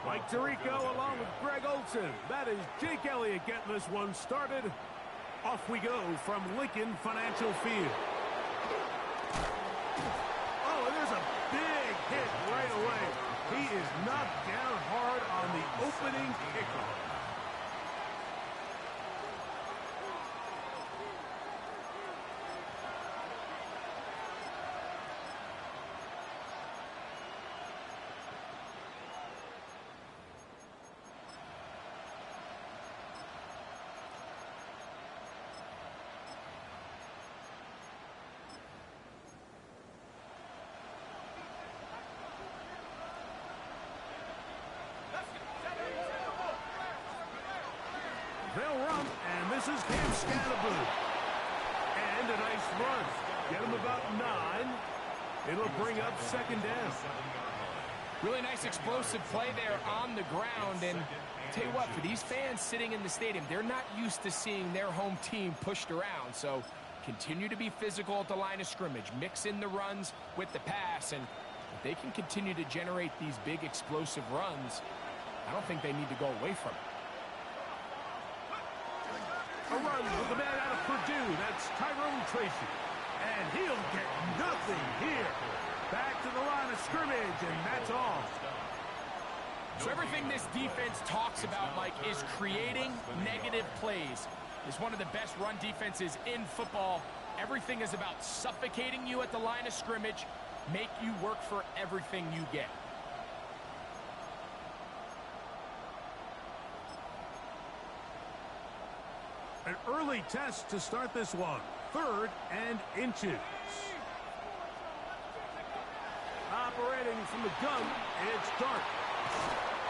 Mike Tirico along with Greg Olson. That is Jake Elliott getting this one started. Off we go from Lincoln Financial Field. Oh, and there's a big hit right away. He is knocked down hard on the opening kickoff. They'll run, and this is Cam Scannaboo. And a nice run. Get him about 9. It'll bring up second down. Really nice explosive play there on the ground. And I'll tell you what, for these fans sitting in the stadium, they're not used to seeing their home team pushed around. So continue to be physical at the line of scrimmage. Mix in the runs with the pass. And if they can continue to generate these big explosive runs, I don't think they need to go away from it. A run with the man out of Purdue. That's Tyrone Tracy. And he'll get nothing here. Back to the line of scrimmage, and that's all. So everything this defense talks about, Mike, is creating negative plays. It's one of the best run defenses in football. Everything is about suffocating you at the line of scrimmage, make you work for everything you get. An early test to start this one. 3rd and inches. Operating from the gun, it's Dart.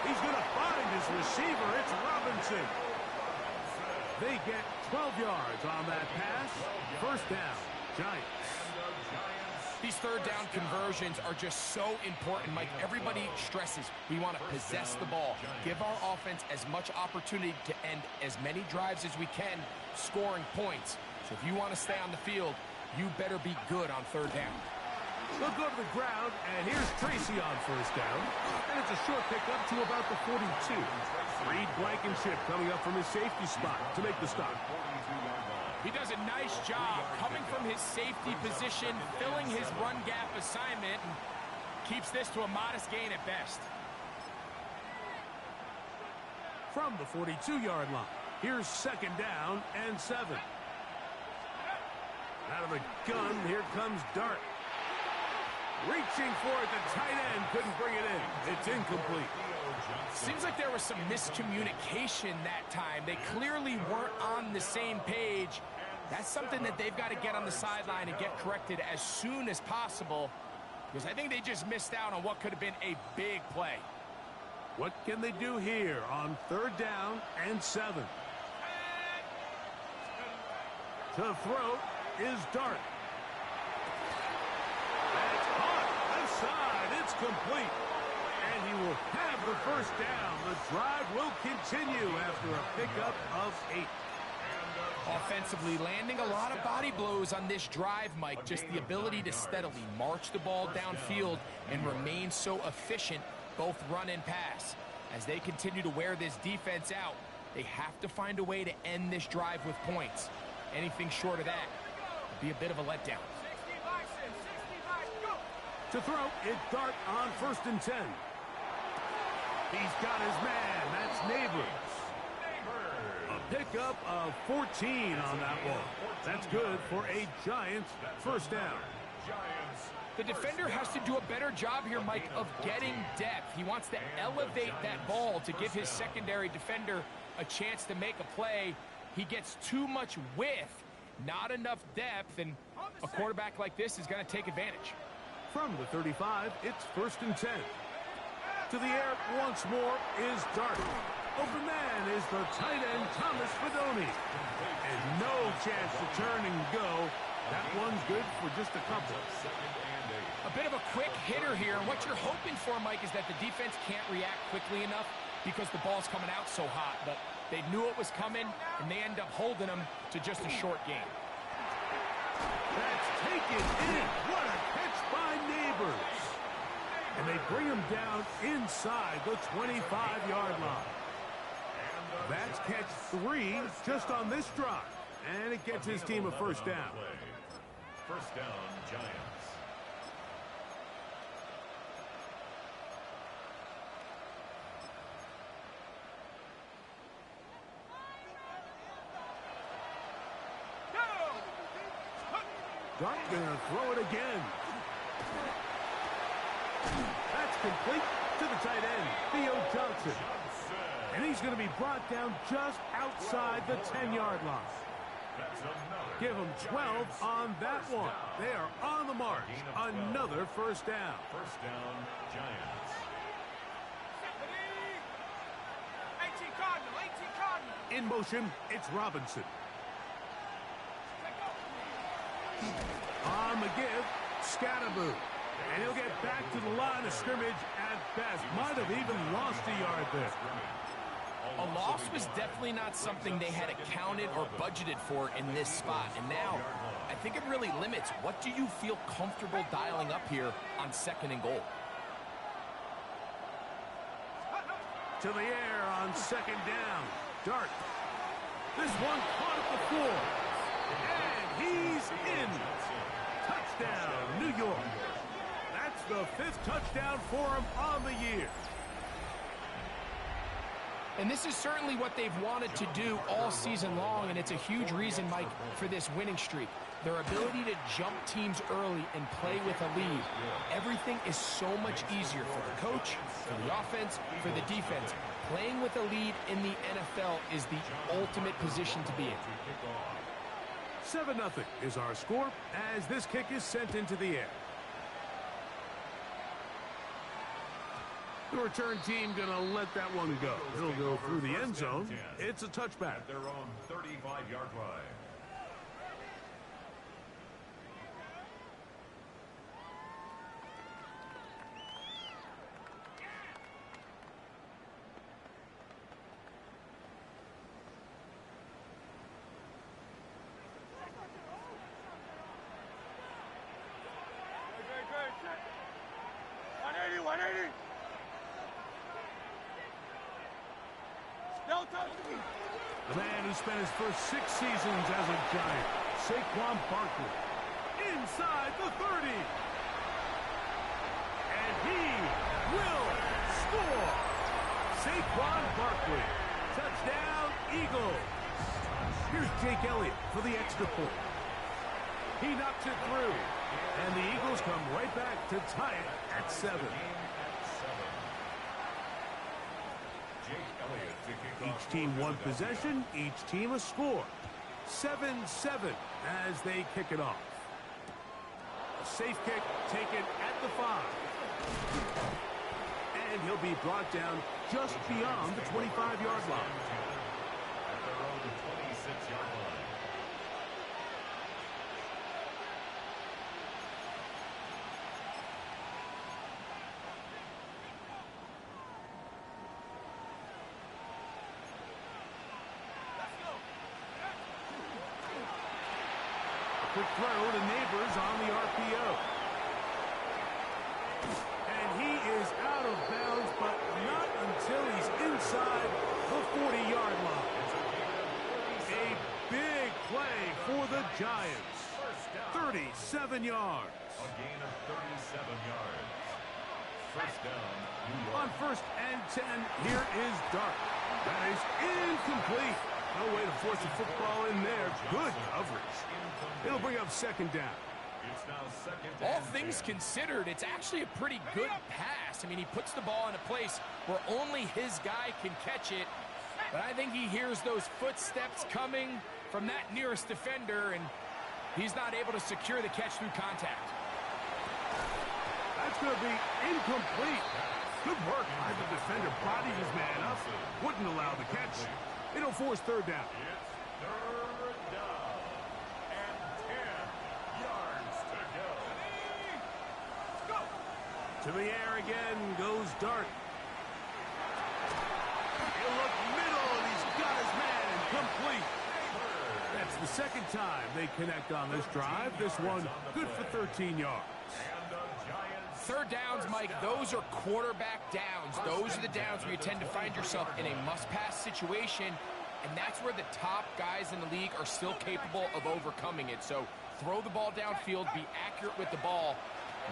He's going to find his receiver. It's Robinson. They get 12 yards on that pass. First down, Giants. These third down conversions are just so important, Mike. Everybody stresses we want to possess the ball. Give our offense as much opportunity to end as many drives as we can, scoring points. So if you want to stay on the field, you better be good on third down. They'll go to the ground, and here's Tracy on first down. And it's a short pickup to about the 42. Reed Blankenship coming up from his safety spot to make the stop. He does a nice job coming from his safety position, filling his run gap assignment, and keeps this to a modest gain at best. From the 42-yard line, here's second down and 7. Out of the gun, here comes Dart. Reaching for it, the tight end couldn't bring it in. It's incomplete. Seems like there was some miscommunication that time. They clearly weren't on the same page. That's something that they've got to get on the sideline and get corrected as soon as possible, because I think they just missed out on what could have been a big play. What can they do here on 3rd down and 7? To throw is Dart. That's caught inside. It's complete. And he will have the first down. The drive will continue after a pickup of 8. Offensively, landing a lot of body blows on this drive, Mike. Just the ability to steadily march the ball downfield and remain so efficient, both run and pass. As they continue to wear this defense out, they have to find a way to end this drive with points. Anything short of that would be a bit of a letdown. To throw, it's Dart on 1st and 10. He's got his man. That's Neighbors. A pickup of 14 on that one. That's good for a Giants first down. The defender has to do a better job here, Mike, of getting depth. He wants to elevate that ball to give his secondary defender a chance to make a play. He gets too much width, not enough depth, and a quarterback like this is going to take advantage. From the 35, it's 1st and 10. To the air once more is Dart. Open man is the tight end, Thomas Fidone. And no chance to turn and go. That one's good for just a couple. A bit of a quick hitter here. And what you're hoping for, Mike, is that the defense can't react quickly enough because the ball's coming out so hot. But they knew it was coming, and they end up holding them to just a short game. That's taken in. What a catch by Neighbors. And they bring him down inside the 25-yard line. That's catch 3 just on this drive. And it gets his team a first down. First down, Giants. Dart gonna throw it again. That's complete to the tight end, Theo Johnson. And he's going to be brought down just outside the 10-yard line. Give him 12 on that one. They are on the march. Another first down. First down, Giants. 18 Cardinal. In motion, it's Robinson. On the give, Scatterboo. And he'll get back to the line of scrimmage at best. Might have even lost a yard there. A loss was definitely not something they had accounted or budgeted for in this spot. And now, I think it really limits what do you feel comfortable dialing up here on 2nd and goal. To the air on 2nd down. Dart. This one caught at the floor. And he's in. Touchdown, New York. That's the 5th touchdown for him on the year. And this is certainly what they've wanted to do all season long, and it's a huge reason, Mike, for this winning streak. Their ability to jump teams early and play with a lead. Everything is so much easier for the coach, for the offense, for the defense. Playing with a lead in the NFL is the ultimate position to be in. 7-0 is our score as this kick is sent into the air. The return team going to let that one go. It'll go through the end zone. It's a touchback. At their own 35-yard line. The man who spent his first 6 seasons as a Giant, Saquon Barkley, inside the 30. And he will score. Saquon Barkley, touchdown, Eagles. Here's Jake Elliott for the extra point. He knocks it through, and the Eagles come right back to tie it at 7. Each team one possession, each team a score. 7-7 as they kick it off. A safe kick taken at the 5. And he'll be brought down just beyond the 25-yard line. At their own 26-yard line. Quick throw to Neighbors on the RPO. And he is out of bounds, but not until he's inside the 40-yard line. A big play for the Giants. 37 yards. A gain of 37 yards. First down, New York. On 1st and 10, here is Dart. That is incomplete. No way to force a football in there. Good coverage. It'll bring up 2nd down. It's now 2nd All and things 10. considered, it's actually a pretty good pass. I mean, he puts the ball in a place where only his guy can catch it. But I think he hears those footsteps coming from that nearest defender, and he's not able to secure the catch through contact. That's going to be incomplete. Good work by the defender. Bodied his man up. Wouldn't allow the catch. It'll force 3rd down. It's 3rd down and 10 yards to go. To the air again goes Dart. He'll look middle, and he's got his man complete. That's the 2nd time they connect on this drive. This one good for 13 yards. And the Giants Third downs, Mike, those are quarterback downs. Those are the downs where you tend to find yourself in a must-pass situation, and that's where the top guys in the league are still capable of overcoming it. So throw the ball downfield, be accurate with the ball.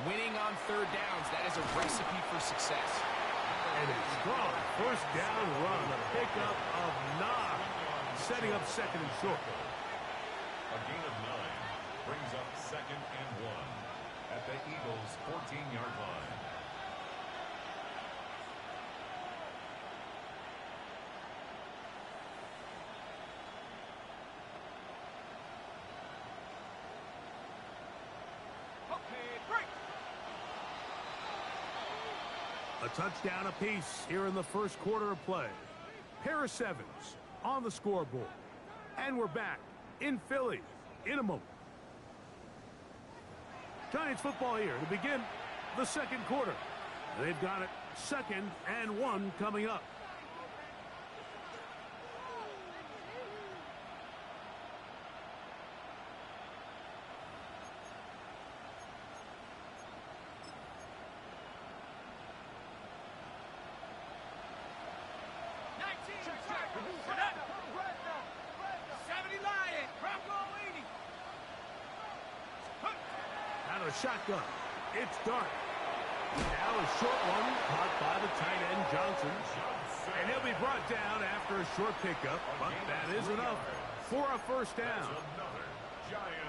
Winning on third downs, that is a recipe for success. And a strong first down run, a pickup of 9, setting up second and short. A gain of 9 brings up second and 1 at the Eagles' 14-yard line. A touchdown apiece here in the first quarter of play. Paris Evans on the scoreboard. And we're back in Philly in a moment. Giants football here to begin the second quarter. They've got it 2nd and 1 coming up. Shotgun. It's Dart. Now a short one caught by the tight end Johnson. And he'll be brought down after a short pickup, but that is enough for a first down.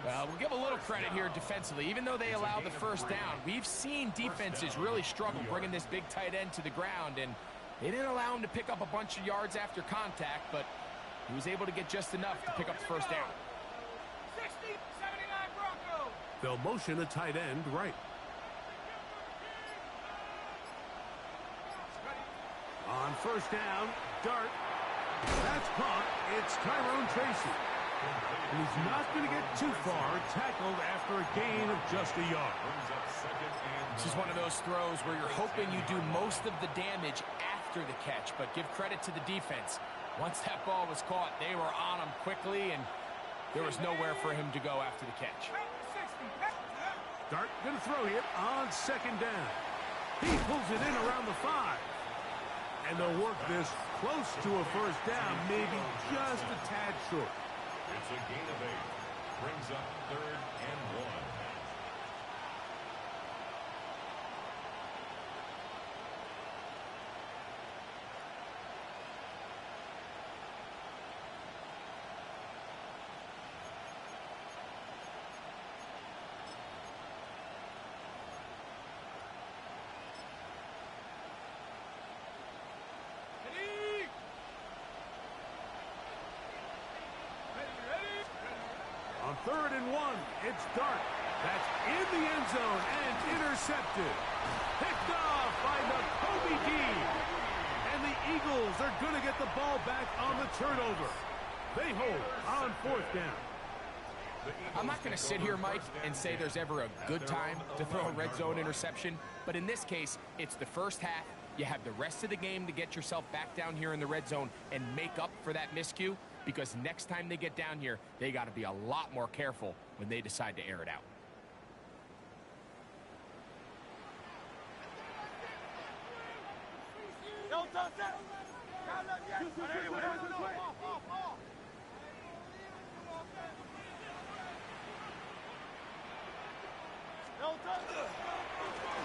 Well, we'll give a little credit here defensively. Even though they allowed the first down, we've seen defenses really struggle bringing this big tight end to the ground, and they didn't allow him to pick up a bunch of yards after contact, but he was able to get just enough to pick up the first down. They'll motion a tight end right. On first down, Dart. That's caught. It's Tyrone Tracy. And he's not going to get too far, tackled after a gain of just a yard. This is one of those throws where you're hoping you do most of the damage after the catch, but give credit to the defense. Once that ball was caught, they were on him quickly, and there was nowhere for him to go after the catch. Dart going to throw here on second down. He pulls it in around the 5. And they'll work this close to a first down, maybe just a tad short. It's a gain of 8. Brings up 3rd and 1. On 3rd and 1, it's Dart. That's in the end zone and intercepted. Picked off by Nakobe Dean. And the Eagles are going to get the ball back on the turnover. They hold on 4th down. I'm not going to sit here, Mike, and say there's ever a good time to throw a red zone interception. But in this case, it's the first half. You have the rest of the game to get yourself back down here in the red zone and make up for that miscue. Because next time they get down here, they got to be a lot more careful when they decide to air it out.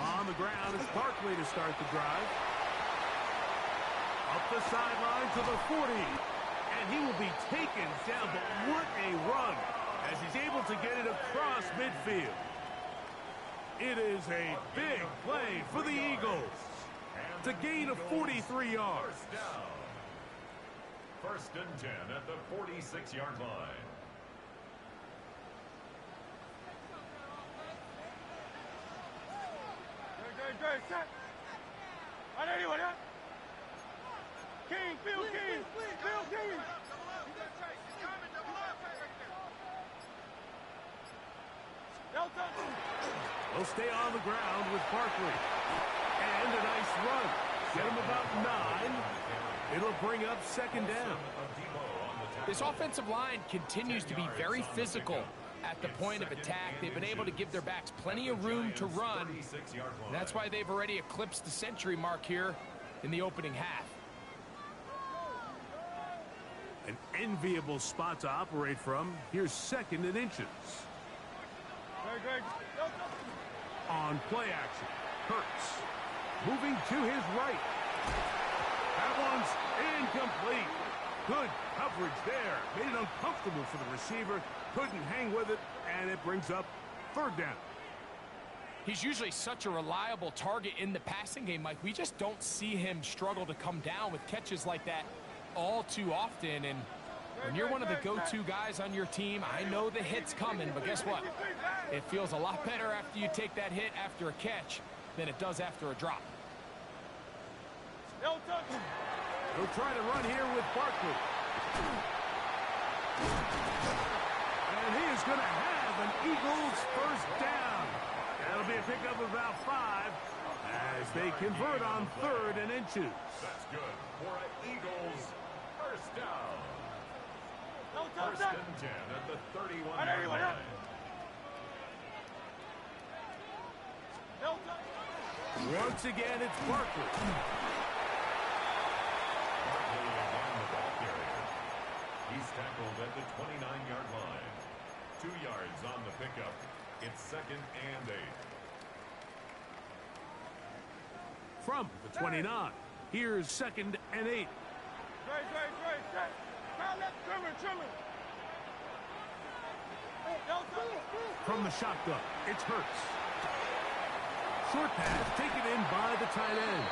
On the ground is Barkley to start the drive. Up the sideline to the 40. And he will be taken down, but what a run as he's able to get it across midfield. It is a big play for the Eagles. It's a gain of 43 yards. First and 10 at the 46-yard line. King, Bill King, Bill King. They'll stay on the ground with Barkley. And a nice run. Get him about 9. It'll bring up 2nd down. This offensive line continues to be very physical. at the point of attack. They've been able to give their backs plenty of room to run. And that's why they've already eclipsed the century mark here in the opening half. An enviable spot to operate from. Here's 2nd and inches. On play action, Hurts moving to his right. That one's incomplete. Good coverage there. Made it uncomfortable for the receiver. Couldn't hang with it, and it brings up 3rd down. He's usually such a reliable target in the passing game, Mike. We just don't see him struggle to come down with catches like that all too often. And when you're one of the go-to guys on your team, I know the hit's coming, but guess what? It feels a lot better after you take that hit after a catch than it does after a drop. He'll try to run here with Barkley. And he is going to have an Eagles 1st down. That'll be a pickup of about 5 as they convert on 3rd and inches. That's good for an Eagles 1st down. 1st and 10 at the 31-yard line. Once again, it's Barkley. He's tackled at the 29-yard line. 2 yards on the pickup. It's 2nd and 8. From the 29, here's 2nd and 8. From the shotgun, it's Hurts. Short pass taken in by the tight end.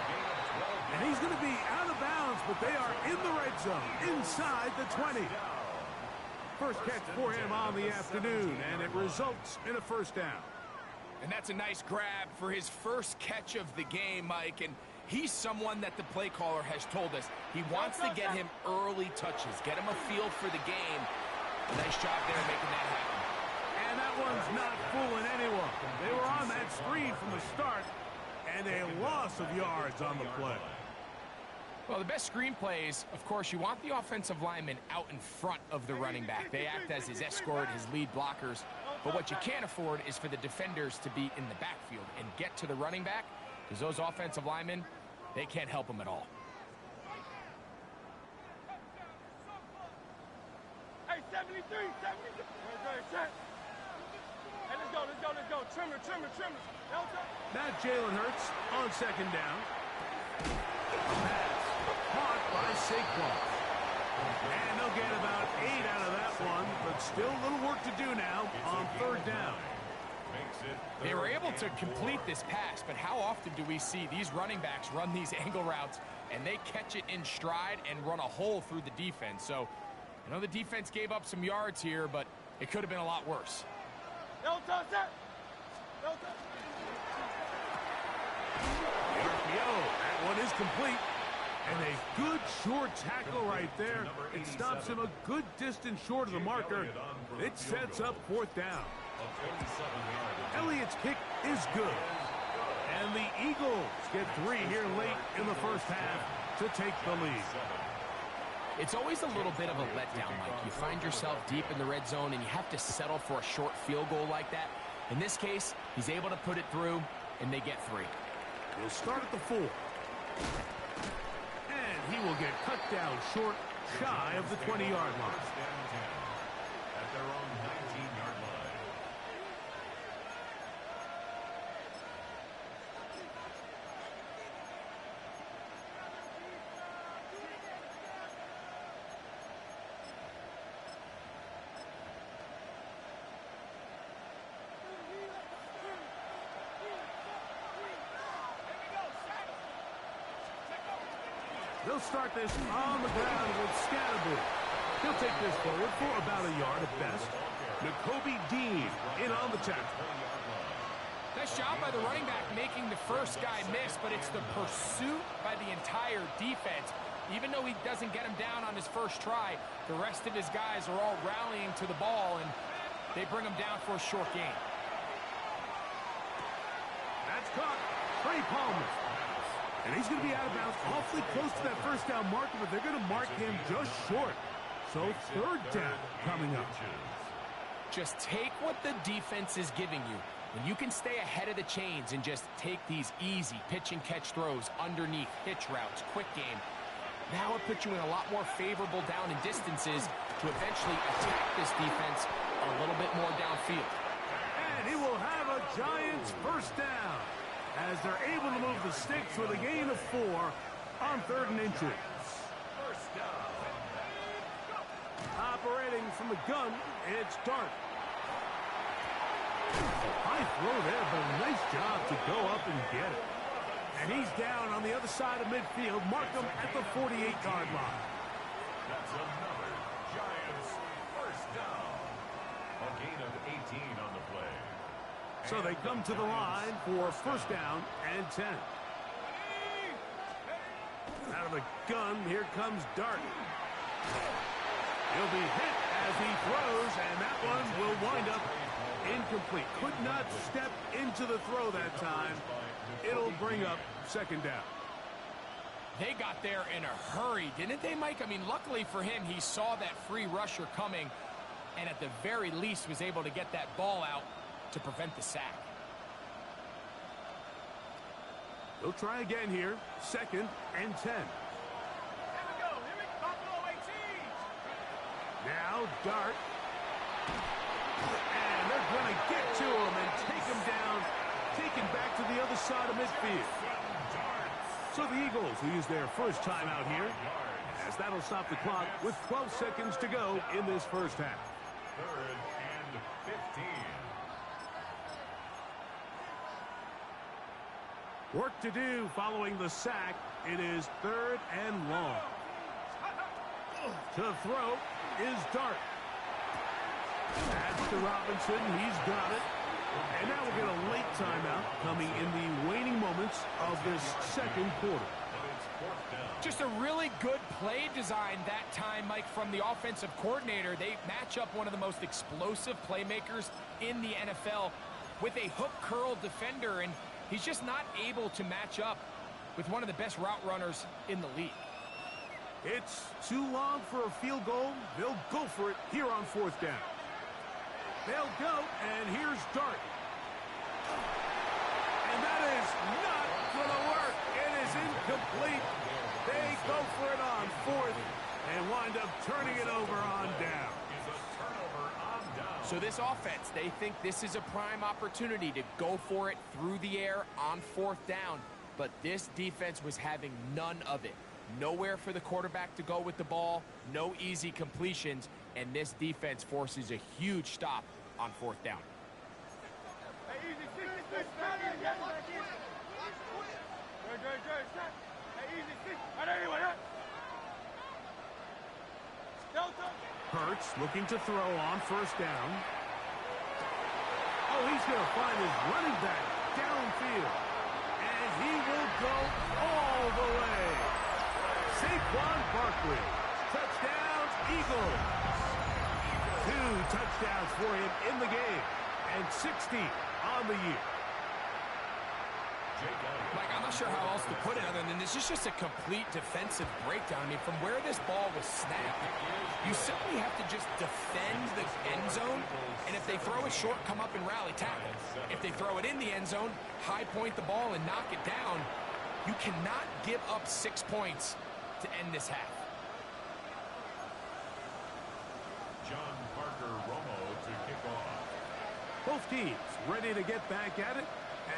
And he's going to be out of bounds, but they are in the red zone, inside the 20. First catch for him on the afternoon, and it results in a 1st down. And that's a nice grab for his first catch of the game, Mike. And he's someone that the play caller has told us he wants to get him early touches, get him a feel for the game. Nice job there making that happen. And that one's not fooling anyone. They were on that screen from the start, and a loss of yards on the play. Well, the best screen plays, of course, you want the offensive lineman out in front of the running back. They act as his escort, his lead blockers. But what you can't afford is for the defenders to be in the backfield and get to the running back, because those offensive linemen, they can't help them at all. Hey, 73, 73. Hey, let's go. Trimmer. Now Jalen Hurts on 2nd down. Pass caught by Saquon. And they'll get about 8 out of that one, but still a little work to do now on 3rd down. They were able to complete this pass, but how often do we see these running backs run these angle routes and they catch it in stride and run a hole through the defense? So I know the defense gave up some yards here, but it could have been a lot worse. The RPO, that one is complete. And a good short tackle right there. It stops him a good distance short of the marker. It sets up 4th down. Elliott's kick is good. And the Eagles get 3 here late in the 1st half to take the lead. It's always a little bit of a letdown, Mike. You find yourself deep in the red zone and you have to settle for a short field goal like that. In this case, he's able to put it through, and they get 3. We'll start at the 4. And he will get cut down short, shy of the 20-yard line. At their own 19-yard line. They'll start this on the ground with Scatterbury. He'll take this forward for about a yard at best. Nakobe Dean in on the tackle. Nice job by the running back making the first guy miss, but it's the pursuit by the entire defense. Even though he doesn't get him down on his first try, the rest of his guys are all rallying to the ball, and they bring him down for a short gain. That's caught. Trey Palmer. And he's going to be out of bounds awfully close to that 1st down marker, but they're going to mark him just short. So 3rd down coming up. Just take what the defense is giving you. When you can stay ahead of the chains and just take these easy pitch and catch throws underneath, hitch routes, quick game, now it puts you in a lot more favorable down and distances to eventually attack this defense a little bit more downfield. And he will have a Giants first down as they're able to move the sticks with a gain of 4 on 3rd and inches. First down. Operating from the gun, it's Dart. High throw there, but a nice job to go up and get it. And he's down on the other side of midfield. Mark him at the 48-yard line. That's another Giants first down. A gain of 18 on the play. So they come to the line for first down and 10. Out of the gun, here comes Dart. He'll be hit as he throws, and that one will wind up incomplete. Could not step into the throw that time. It'll bring up second down. They got there in a hurry, didn't they, Mike? I mean, luckily for him, he saw that free rusher coming and at the very least was able to get that ball out to prevent the sack. They'll try again here. Second and 10. Now Dart. And they're going to get to him and take him down. Taken back to the other side of midfield. So the Eagles will use their first timeout here, as that'll stop the clock with 12 seconds to go in this first half. 3rd and 15. Work to do following the sack. It is 3rd and long. To throw is Dart. That's to Robinson. He's got it. And now we'll get a late timeout coming in the waning moments of this second quarter. Just a really good play design that time, Mike, from the offensive coordinator. They match up one of the most explosive playmakers in the NFL with a hook curl defender, and he's just not able to match up with one of the best route runners in the league. It's too long for a field goal. They'll go for it here on 4th down. They'll go, and here's Dart. And that is not going to work. It is incomplete. They go for it on 4th and wind up turning it over on down. So this offense, they think this is a prime opportunity to go for it through the air on 4th down. But this defense was having none of it. Nowhere for the quarterback to go with the ball, no easy completions, and this defense forces a huge stop on 4th down. Hurts looking to throw on 1st down. Oh, he's going to find his running back downfield. And he will go all the way. Saquon Barkley. Touchdowns, Eagles. 2 touchdowns for him in the game. And 60 on the year. Mike, I'm not sure how else to put it other than this is just a complete defensive breakdown. I mean, from where this ball was snapped, you simply have to just defend the end zone, and if they throw it short, come up and rally tackle. If they throw it in the end zone, high point the ball and knock it down. You cannot give up 6 points to end this half. John Parker Romo to kick off. Both teams ready to get back at it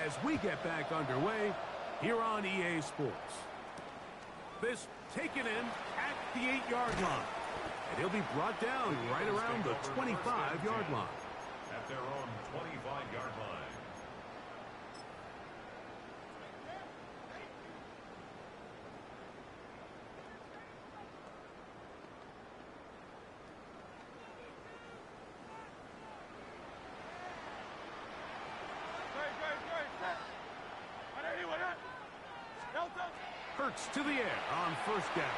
as we get back underway here on EA Sports. This taken in at the 8-yard line. And he'll be brought down right around the 25-yard line. At their own 25-yard line. Hurts to the air on 1st down.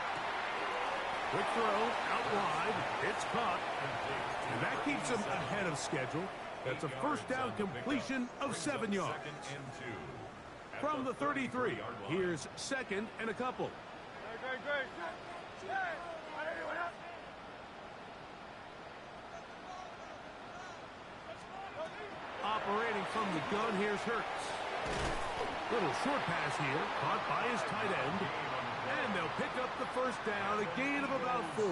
Quick throw out wide. It's caught. And that keeps him ahead of schedule. That's a 1st down completion of 7 yards. From the 33, here's 2nd and a couple. Operating from the gun, here's Hurts. Little short pass here, caught by his tight end. And they'll pick up the first down, a gain of about 4.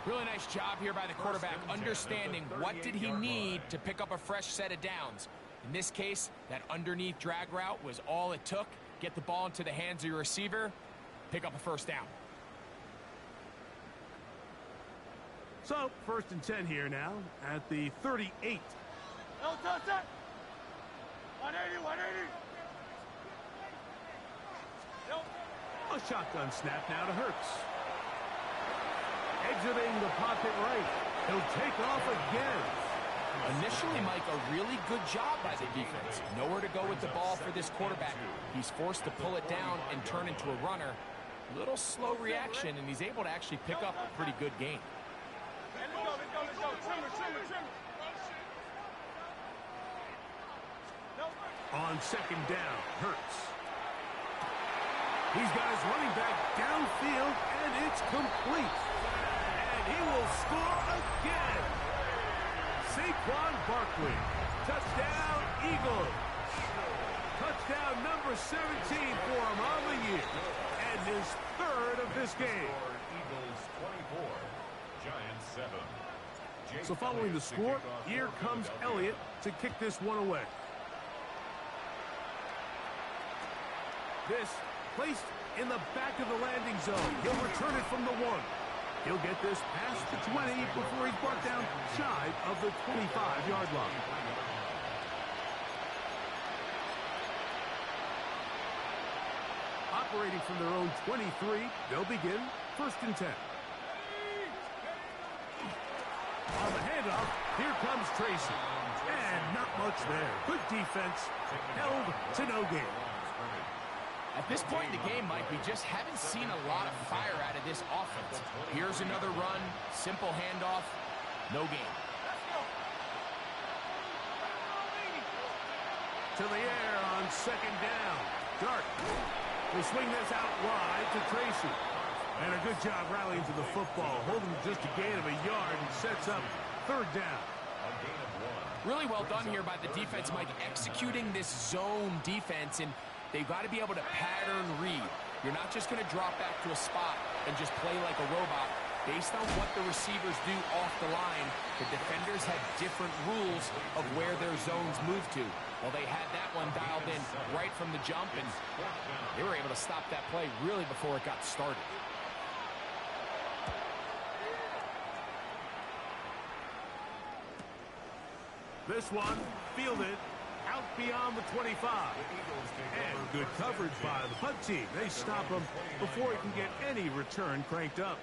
Really nice job here by the quarterback, understanding what did he need to pick up a fresh set of downs. In this case, that underneath drag route was all it took. Get the ball into the hands of your receiver, pick up a first down. So, 1st and 10 here now at the 38. No touch it. 180, 180. Nope. A shotgun snap now to Hurts. Exiting the pocket right. He'll take off again. Initially, Mike, a really good job by the defense. Nowhere to go with the ball for this quarterback. He's forced to pull it down and turn into a runner. Little slow reaction, and he's able to actually pick up a pretty good gain. Let's go, let's go, let's go. Trimmer. Nope. On 2nd down, Hurts. He's got his running back downfield, and it's complete. And he will score again. Saquon Barkley. Touchdown, Eagles. Touchdown number 17 for him on the year. And his 3rd of this game. Eagles 24, Giants 7. So following the score, here comes Elliott to kick this one away. This placed in the back of the landing zone. He'll return it from the 1. He'll get this past the 20 before he's brought down shy of the 25-yard line. Operating from their own 23, they'll begin 1st and 10. On the handoff, here comes Tracy. And not much there. Good defense, held to no gain. At this point in the game, Mike, we just haven't seen a lot of fire out of this offense. Here's another run, simple handoff, no gain. To the air on 2nd down. Dart will swing this out wide to Tracy. And a good job rallying to the football, holding just a gain of a yard and sets up 3rd down. Really well done here by the defense, Mike, executing this zone defense, and they've got to be able to pattern read. You're not just going to drop back to a spot and just play like a robot. Based on what the receivers do off the line, the defenders had different rules of where their zones move to. Well, they had that one dialed in right from the jump, and they were able to stop that play really before it got started. This one fielded out beyond the 25. And good coverage by the punt team. They stop him before he can get any return cranked up.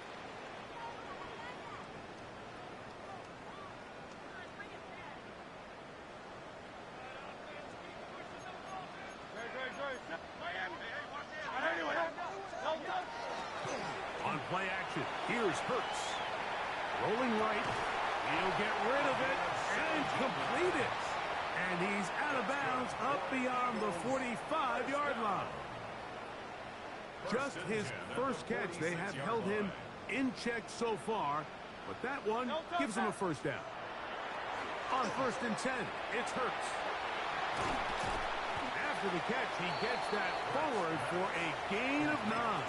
On play action, here's Hurts. Rolling right. He'll get rid of it and complete it. And he's out of bounds up beyond the 45-yard line. Just his first catch. They have held him in check so far, but that one gives him a first down. On 1st and 10, it's Hurts. After the catch, he gets that forward for a gain of 9.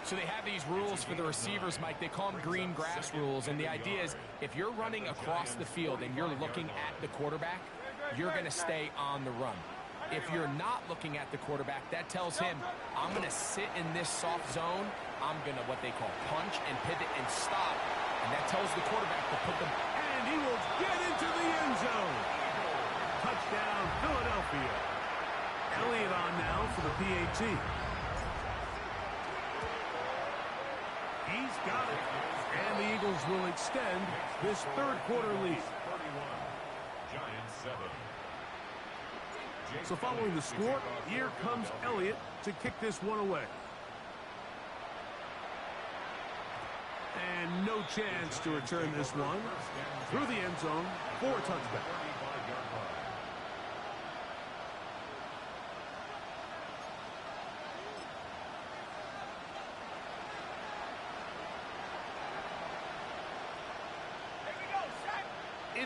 So they have these rules for the receivers, Mike. They call them green grass rules. And the idea is if you're running across the field and you're looking at the quarterback, you're going to stay on the run. If you're not looking at the quarterback, that tells him, I'm going to sit in this soft zone. I'm going to what they call punch and pivot and stop. And that tells the quarterback to put them. And he will get into the end zone. Touchdown, Philadelphia. Elliott on now for the PAT. He's got it. And the Eagles will extend this 3rd quarter lead. Giants 7. So following the score, here comes Elliott to kick this one away. And no chance to return this one through the end zone for a touchback.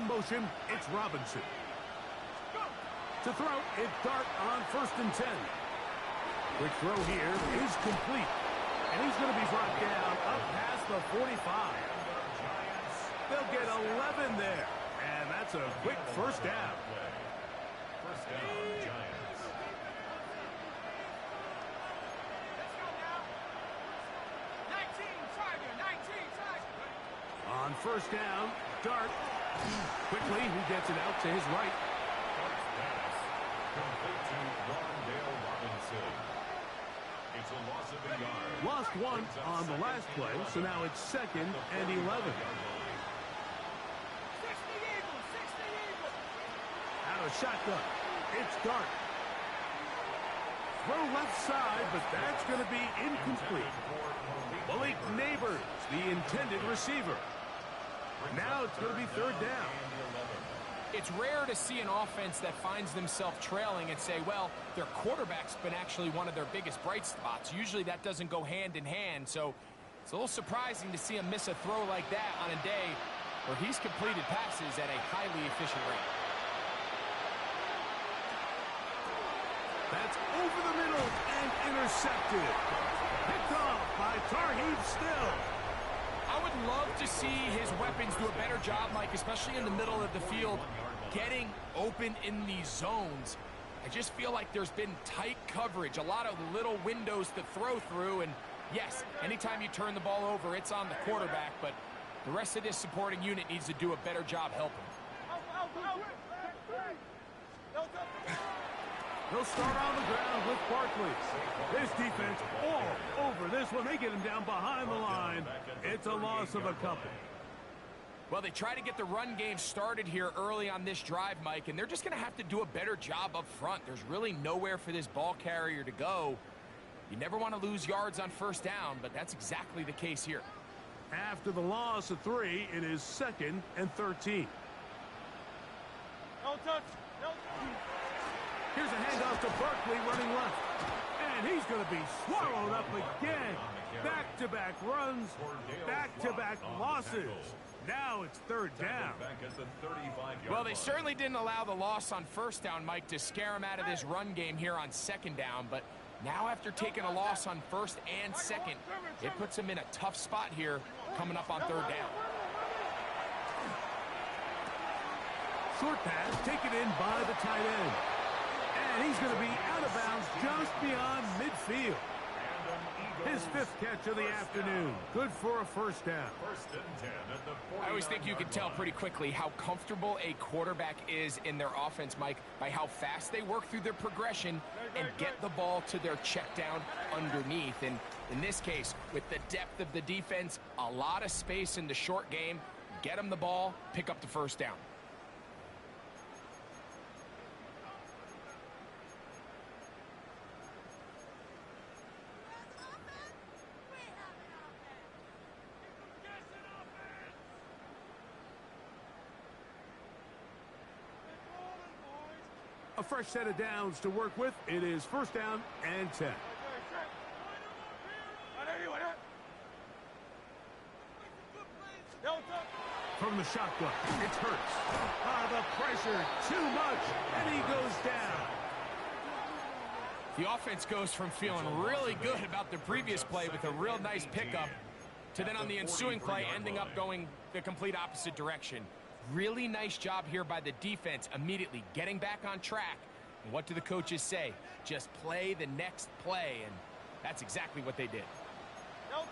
In motion, it's Robinson. To throw, it's Dart on 1st and 10. Quick throw here is complete. And he's going to be brought down up past the 45. They'll get 11 there. And that's a quick first down. First down, Giants. On 1st down, Dart. Quickly, he gets it out to his right. Pass complete to Rondale Robinson. It's a loss of a yard. Lost one on the last play, so now it's 2nd and 11. Out of shotgun, it's Dart. Throw left side, but that's going to be incomplete. Malik Neighbors, the intended receiver. Now it's going to be 3rd down. It's rare to see an offense that finds themselves trailing and say, well, their quarterback's been actually one of their biggest bright spots. Usually that doesn't go hand in hand, so it's a little surprising to see him miss a throw like that on a day where he's completed passes at a highly efficient rate. That's over the middle and intercepted. Picked off by Tarheeb Still. I would love to see his weapons do a better job, Mike, especially in the middle of the field, getting open in these zones. I just feel like there's been tight coverage, a lot of little windows to throw through, and yes, anytime you turn the ball over, it's on the quarterback, but the rest of this supporting unit needs to do a better job helping. They'll start on the ground with Barkley. This defense all over this one. They get him down behind the line. It's a loss of a couple. Well, they try to get the run game started here early on this drive, Mike, and they're just going to have to do a better job up front. There's really nowhere for this ball carrier to go. You never want to lose yards on 1st down, but that's exactly the case here. After the loss of 3, it is 2nd and 13. No touch. No. Here's a handoff to Barkley running left. And he's going to be swallowed up again. Back-to-back runs, back-to-back losses. Now it's 3rd down. Well, they certainly didn't allow the loss on 1st down, Mike, to scare him out of this run game here on 2nd down. But now after taking a loss on 1st and 2nd, it puts him in a tough spot here coming up on 3rd down. Short pass taken in by the tight end. And he's going to be out of bounds just beyond midfield. His 5th catch of the afternoon. Good for a 1st down. I always think you can tell pretty quickly how comfortable a quarterback is in their offense, Mike, by how fast they work through their progression and get the ball to their check down underneath. And in this case, with the depth of the defense, a lot of space in the short game, get them the ball, pick up the 1st down. A fresh set of downs to work with. It is 1st down and 10. From the shotgun, it's Hurts. The pressure, too much, and he goes down. The offense goes from feeling really good about the previous play with a real nice pickup to then on the ensuing play ending up going the complete opposite direction. Really nice job here by the defense immediately getting back on track. And what do the coaches say? Just play the next play, and that's exactly what they did. On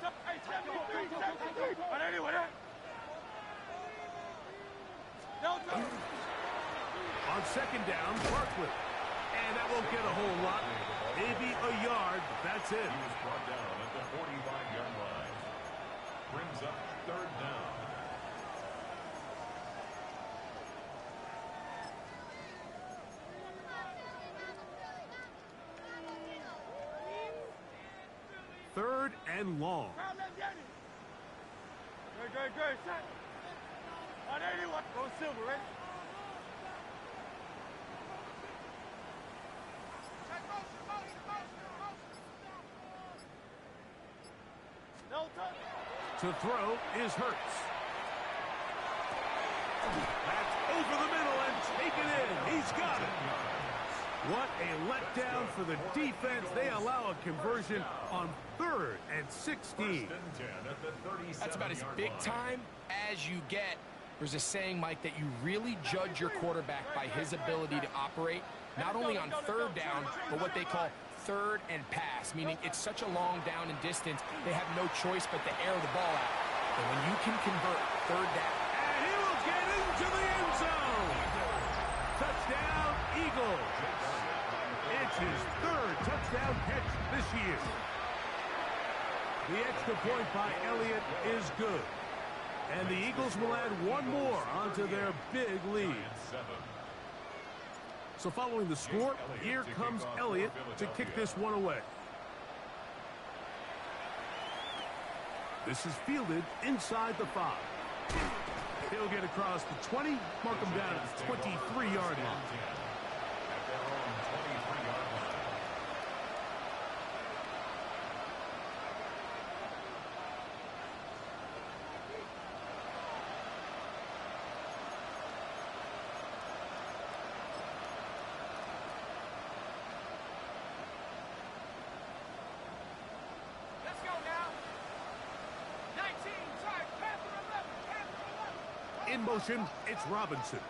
2nd down, Barkley. And that won't get a whole lot. Maybe a yard, but that's it. He was brought down at the 45-yard line. Brings up 3rd down. Third and long. Good. Set. 181. Go Silver, ready? No touch. To throw is Hurts. That's He's got it. What a letdown for the defense. They allow a conversion on 3rd and 16. That's about as big time as you get. There's a saying, Mike, that you really judge your quarterback by his ability to operate, not only on 3rd down, but what they call 3rd and pass, meaning it's such a long down and distance, they have no choice but to air the ball out. And when you can convert 3rd down. And he will get into the end zone. Touchdown, Eagles. It's his 3rd touchdown catch this year. The extra point by Elliott is good. And the Eagles will add one more onto their big lead. So following the score, here comes Elliott to kick this one away. This is fielded inside the 5. He'll get across the 20, mark him down at the 23-yard line. In motion, it's Robinson.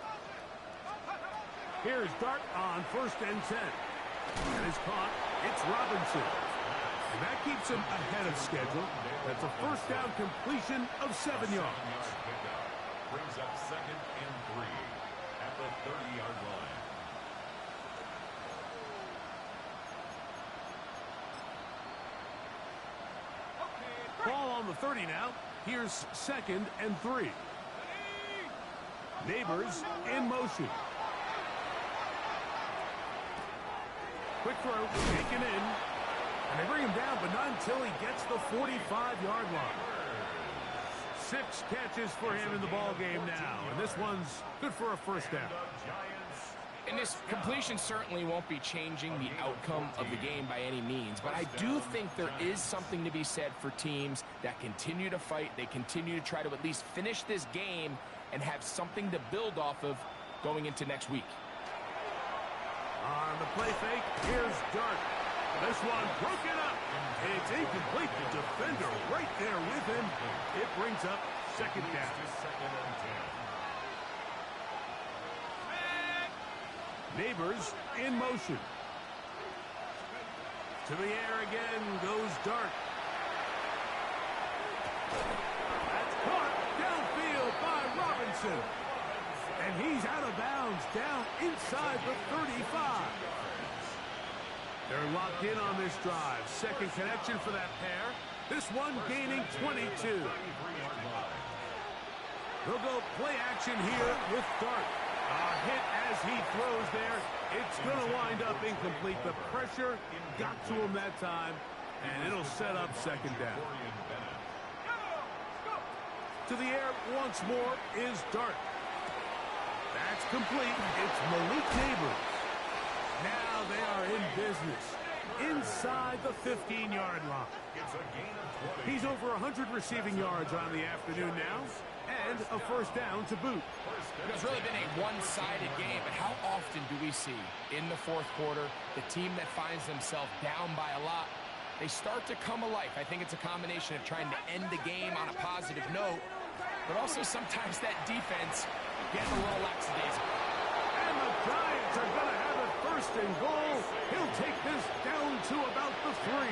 Here's Dart on 1st and 10. And it's caught. It's Robinson. And that keeps him ahead of schedule. That's a 1st down completion of 7 yards. Brings up 2nd and 3 at the 30-yard line. Ball on the 30 now. Here's 2nd and 3. Neighbors in motion. Quick throw, taken in. And they bring him down, but not until he gets the 45-yard line. 6 catches for him in the ball game now. And this one's good for a 1st down. And this completion certainly won't be changing the outcome of the game by any means, but I do think there is something to be said for teams that continue to fight. They continue to try to at least finish this game and have something to build off of going into next week. On the play fake, here's Dart. This one broken up. It's incomplete. The defender right there with him. It brings up 2nd down. Neighbors in motion. To the air again goes Dart. That's caught downfield by Robinson. And he's out of bounds down inside the 35. They're locked in on this drive. 2nd connection for that pair. This one gaining 22. They'll go play action here with Dart. A hit as he throws there. It's going to wind up incomplete. The pressure got to him that time, and it'll set up 2nd down. To the air once more is Dart. That's complete. It's Malik Neighbors. Now they are in business inside the 15-yard line. He's over 100 receiving yards on the afternoon now, and a 1st down to boot. It's really been a one-sided game, but how often do we see in the 4th quarter the team that finds themselves down by a lot, they start to come alive? I think it's a combination of trying to end the game on a positive note, but also sometimes that defense getting a little lackadaisical. And the Giants are going to have it 1st and goal. He'll take this down to about the 3.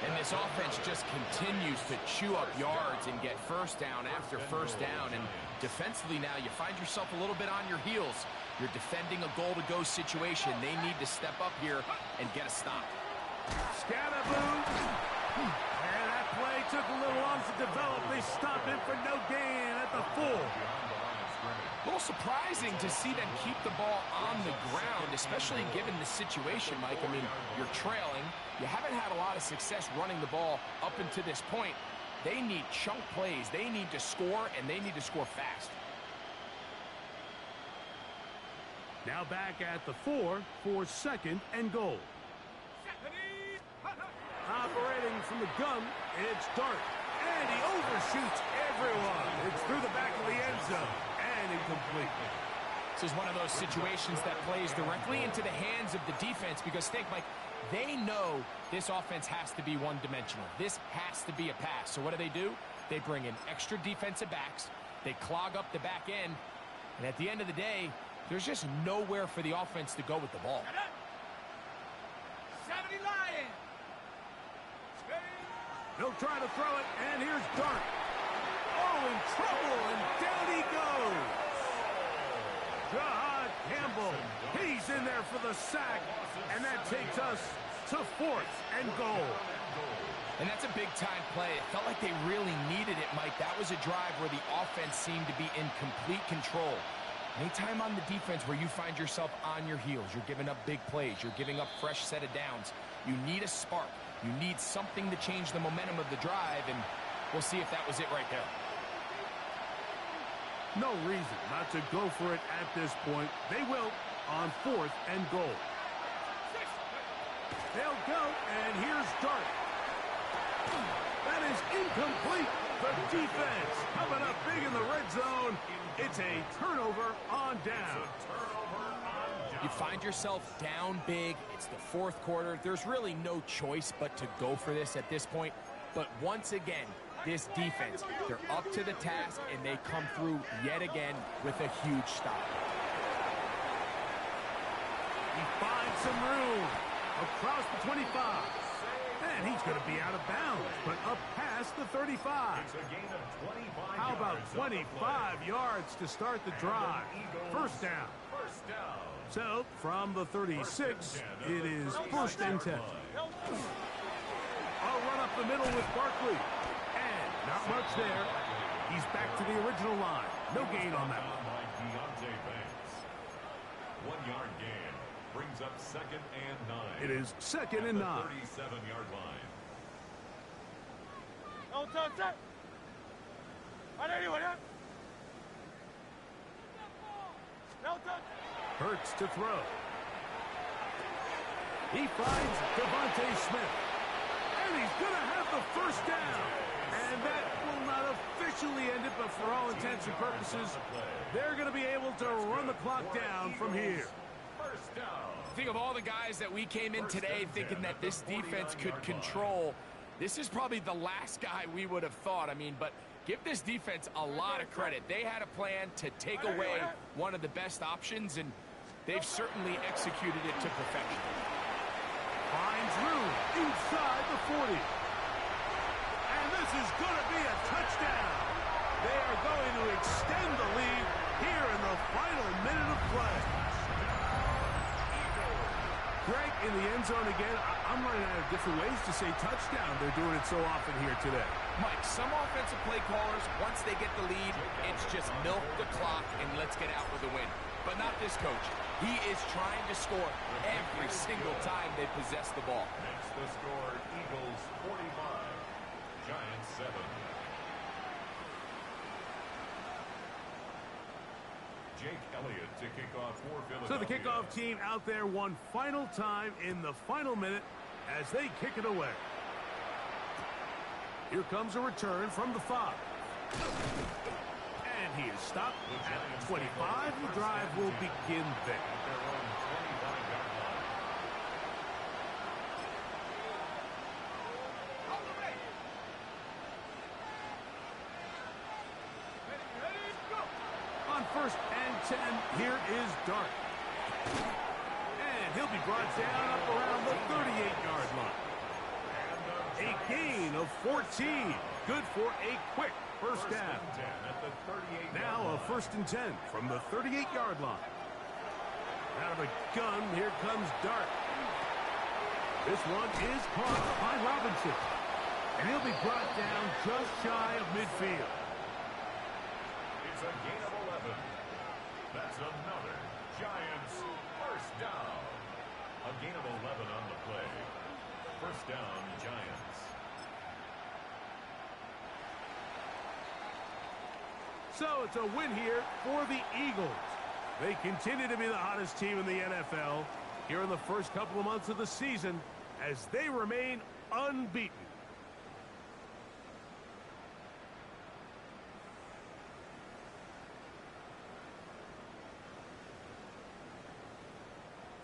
And this offense just continues to chew up yards and get 1st down after 1st down. And defensively now, you find yourself a little bit on your heels. You're defending a goal-to-go situation. They need to step up here and get a stop. Scatterboo. And that play took a little long to develop. They stop it for no gain at the 4. A little surprising to see them keep the ball on the ground, especially given the situation, Mike. I mean, you're trailing. You haven't had a lot of success running the ball up until this point. They need chunk plays. They need to score, and they need to score fast. Now back at the 4 for 2nd and goal. Operating from the gun, it's Dart. And he overshoots everyone. It's through the back of the end zone. And incomplete. This is one of those situations that plays directly into the hands of the defense because think, Mike, they know this offense has to be one-dimensional. This has to be a pass. So what do? They bring in extra defensive backs. They clog up the back end. And at the end of the day, there's just nowhere for the offense to go with the ball. 70 Lions. He'll try to throw it, and here's Dart. Oh, in trouble, and down he goes. Jahad Campbell, he's in there for the sack, and that takes us to 4th and goal. And that's a big-time play. It felt like they really needed it, Mike. That was a drive where the offense seemed to be in complete control. Anytime on the defense where you find yourself on your heels, you're giving up big plays, you're giving up fresh set of downs, you need a spark. You need something to change the momentum of the drive, and we'll see if that was it right there. No reason not to go for it at this point. They will on 4th and goal. They'll go, and here's Dart. That is incomplete. The defense coming up big in the red zone. It's a turnover on down. You find yourself down big. It's the 4th quarter. There's really no choice but to go for this at this point. But once again, this defense, they're up to the task, and they come through yet again with a huge stop. He finds some room across the 25. And he's going to be out of bounds, but up past the 35. It's a gain of 25 How about yards 25 yards to start the drive? First down. First down. So, from the 36, it is 1st and 10. I'll run up the middle with Barkley. And not much there. He's back to the original line. No gain on that one. By Deontay Banks. 1 yard gain. Brings up 2nd and 9. It is 2nd and 9. 37-yard line. No touch it. No touch. Hurts to throw. He finds Devontae Smith. And he's going to have the first down. And that will not officially end it, but for all intents and purposes, they're going to be able to run the clock down from here. First down. Think of all the guys that we came in today thinking that this defense could control. This is probably the last guy we would have thought. I mean, but give this defense a lot of credit. They had a plan to take away one of the best options, and they've certainly executed it to perfection. Finds room inside the 40. And this is going to be a touchdown. They are going to extend the lead here in the final minute of play. Greg, in the end zone again. I'm running out of different ways to say touchdown. They're doing it so often here today. Mike, some offensive play callers, once they get the lead, it's just milk the clock and let's get out with a win. But not this coach. He is trying to score every single time they possess the ball. Next the score, Eagles 45, Giants 7. Jake Elliott to kick off for Philadelphia. So the kickoff team out there one final time in the final minute as they kick it away. Here comes a return from the 5. And he is stopped at 25. The drive will begin there. At their own 25-yard line. On 1st and 10, here is Dart. And he'll be brought down up around the 38-yard line. A gain of 14. Good for a quick first down. At the 38 Now a 1st and 10 from the 38-yard line. Out of the gun, here comes Dart. This one is caught by Robinson. And he'll be brought down just shy of midfield. It's a gain of 11. That's another Giants first down. A gain of 11 on the play. First down, Giants. So it's a win here for the Eagles. They continue to be the hottest team in the NFL here in the first couple of months of the season as they remain unbeaten.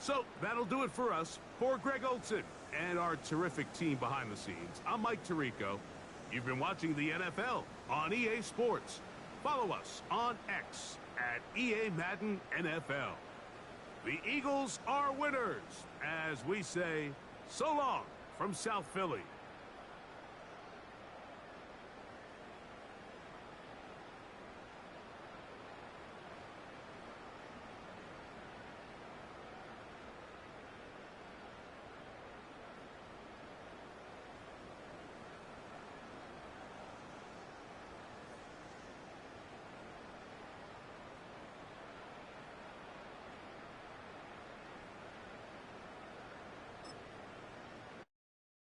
So that'll do it for us. For Greg Olson and our terrific team behind the scenes, I'm Mike Tirico. You've been watching the NFL on EA Sports. Follow us on X at EA Madden NFL. The Eagles are winners, as we say, so long from South Philly.